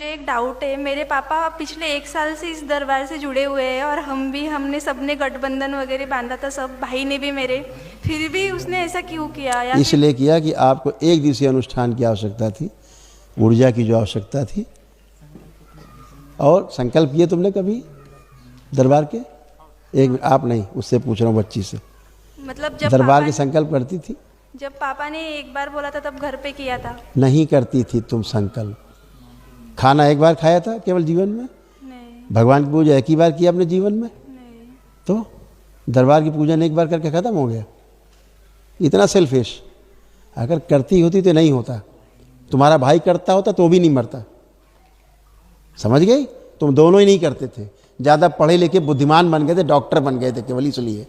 मुझे एक डाउट है। मेरे पापा पिछले 1 साल से इस दरबार से जुड़े हुए हैं और हमने सबने गठबंधन वगैरह बांधा था, सब भाई ने भी मेरे। फिर भी उसने ऐसा क्यों किया? या इसलिए किया कि आपको एक दिवसीय अनुष्ठान की आवश्यकता थी, ऊर्जा की जो आवश्यकता थी। और संकल्प किए तुमने कभी दरबार के? एक आप नहीं, उससे पूछ रहा हूँ, बच्ची से। मतलब जब दरबार के संकल्प करती थी? जब पापा ने एक बार बोला था तब घर पे किया था। नहीं करती थी तुम संकल्प। खाना एक बार खाया था केवल जीवन में? नहीं। भगवान की पूजा एक ही बार की अपने जीवन में? नहीं। तो दरबार की पूजन एक बार करके खत्म हो गया? इतना सेल्फिश। अगर करती होती तो नहीं होता। तुम्हारा भाई करता होता तो भी नहीं मरता। समझ गई? तुम दोनों ही नहीं करते थे। ज़्यादा पढ़े लिखे बुद्धिमान बन गए थे, डॉक्टर बन गए थे केवल इसलिए।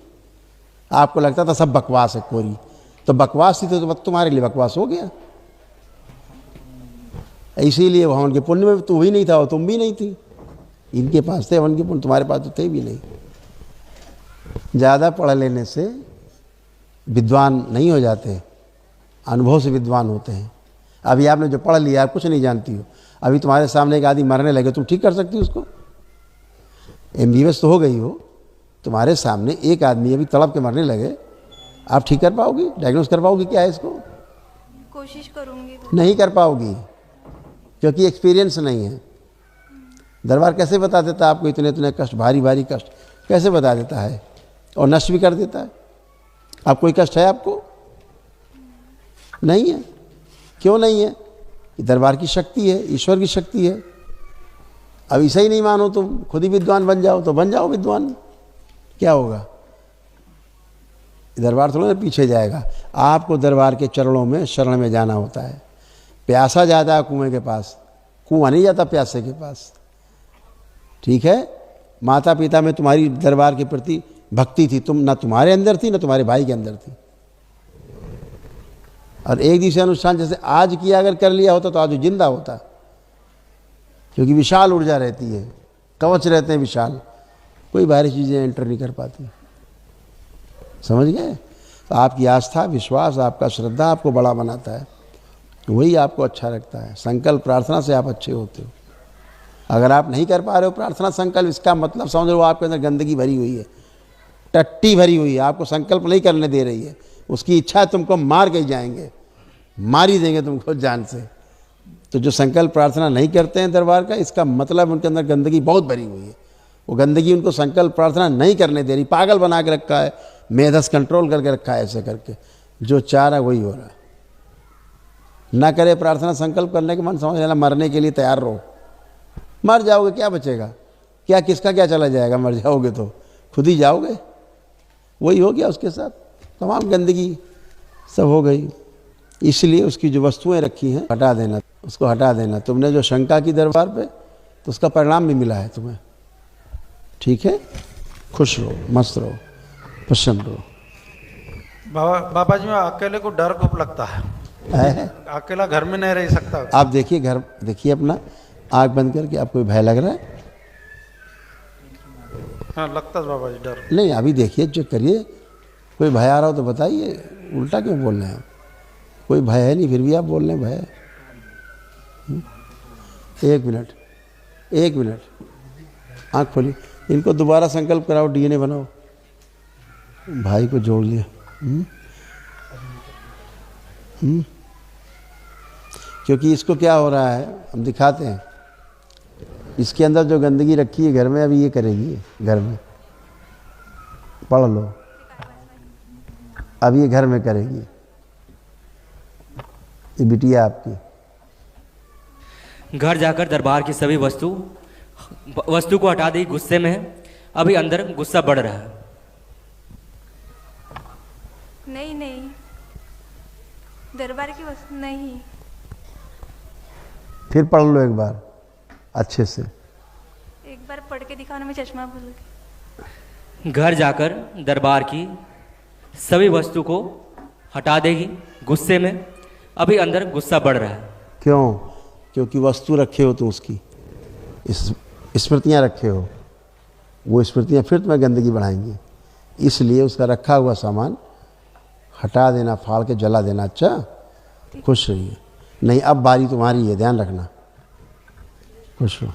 आपको लगता था सब बकवास है कोरी। तो बकवास थी तो तुम्हारे लिए बकवास हो गया। इसीलिए भगवान के पुण्य में तू भी नहीं था और तुम भी नहीं थी। इनके पास थे हवन के पुण्य, तुम्हारे पास तो थे भी नहीं। ज़्यादा पढ़ लेने से विद्वान नहीं हो जाते, अनुभव से विद्वान होते हैं। अभी आपने जो पढ़ लिया आप कुछ नहीं जानती हो। अभी तुम्हारे सामने एक आदमी मरने लगे, तुम ठीक कर सकती हो उसको? MBBS तो हो गई हो, तुम्हारे सामने एक आदमी अभी तड़प के मरने लगे, आप ठीक कर पाओगी? डायग्नोस कर पाओगी क्या है इसको? कोशिश करूंगी। नहीं कर पाओगी क्योंकि एक्सपीरियंस नहीं है। दरबार कैसे बता देता है आपको इतने इतने कष्ट, भारी भारी कष्ट कैसे बता देता है और नष्ट भी कर देता है? अब कोई कष्ट है आपको? नहीं है। क्यों नहीं है? दरबार की शक्ति है, ईश्वर की शक्ति है। अब इसे ही नहीं मानो, तुम खुद ही विद्वान बन जाओ तो बन जाओ विद्वान, क्या होगा? दरबार थोड़ा ना पीछे जाएगा। आपको दरबार के चरणों में शरण में जाना होता है। प्यासा जाता है कुएं के पास, कुआं नहीं जाता प्यासे के पास। ठीक है? माता पिता में तुम्हारी दरबार के प्रति भक्ति थी, तुम ना तुम्हारे अंदर थी ना तुम्हारे भाई के अंदर थी। और एक दिवसीय अनुष्ठान जैसे आज किया अगर कर लिया होता तो आज जिंदा होता, क्योंकि विशाल ऊर्जा रहती है, कवच रहते हैं विशाल, कोई बाहरी चीज़ें एंटर नहीं कर पाती। समझ गए? तो आपकी आस्था, विश्वास, आपका श्रद्धा आपको बड़ा बनाता है, वही आपको अच्छा रखता है। संकल्प प्रार्थना से आप अच्छे होते हो। अगर आप नहीं कर पा रहे हो प्रार्थना संकल्प, इसका मतलब समझ लो आपके अंदर गंदगी भरी हुई है, टट्टी भरी हुई है, आपको संकल्प नहीं करने दे रही है। उसकी इच्छा है तुमको मार के जाएंगे, मार ही देंगे तुमको जान से। तो जो संकल्प प्रार्थना नहीं करते हैं दरबार का, इसका मतलब उनके अंदर गंदगी बहुत भरी हुई है। वो गंदगी उनको संकल्प प्रार्थना नहीं करने दे रही, पागल बना के रखा है, मेधस कंट्रोल करके रखा है। ऐसे करके जो चाह रहा है वही हो रहा है। ना करे प्रार्थना संकल्प करने के मन, समझ लेना मरने के लिए तैयार रहो। मर जाओगे क्या बचेगा? क्या किसका क्या चला जाएगा? मर जाओगे तो खुद ही जाओगे। वही हो गया उसके साथ, तमाम गंदगी सब हो गई। इसलिए उसकी जो वस्तुएं रखी हैं हटा देना, उसको हटा देना। तुमने जो शंका की दरबार पे, तो उसका परिणाम भी मिला है तुम्हें। ठीक है? खुश रहो, मस्त रहो, प्रसन्न रहो। बाबा जी, मैं अकेले को डर खूब लगता है। अकेला घर में नहीं रह सकता। आप देखिए, घर देखिए अपना, आँख बंद करके। आपको भय लग रहा है? हाँ लगता है बाबा जी डर। नहीं, अभी देखिए, चेक करिए। कोई भय आ रहा हो तो बताइए, उल्टा क्यों बोल रहे हैं? कोई भय है नहीं, फिर भी आप बोल रहे हैं भय। एक मिनट, आँख खोली। इनको दोबारा संकल्प कराओ, DNA बनाओ। भाई को जोड़ लिया। क्योंकि इसको क्या हो रहा है हम दिखाते हैं। इसके अंदर जो गंदगी रखी है घर में, अभी ये करेगी घर में। पढ़ लो, अब ये घर में करेगी। ये बिटिया आपकी। घर जाकर दरबार की सभी वस्तु को हटा दी, गुस्से में है। अभी अंदर गुस्सा बढ़ रहा है। नहीं, दरबार की वस्तु नहीं। फिर पढ़ लो एक बार अच्छे से। एक बार पढ़ के दिखाओ ना, मैं चश्मा भूल गई। घर जाकर दरबार की सभी वस्तु को हटा देगी, गुस्से में। अभी अंदर गुस्सा बढ़ रहा है। क्यों? क्योंकि वस्तु रखे हो तो उसकी स्मृतियाँ रखे हो, वो स्मृतियाँ फिर तुम्हें गंदगी बढ़ाएंगी। इसलिए उसका रखा हुआ सामान हटा देना, फाड़ के जला देना। अच्छा, खुश रहिए। नहीं, अब बारी तुम्हारी है, ध्यान रखना। खुश रहो।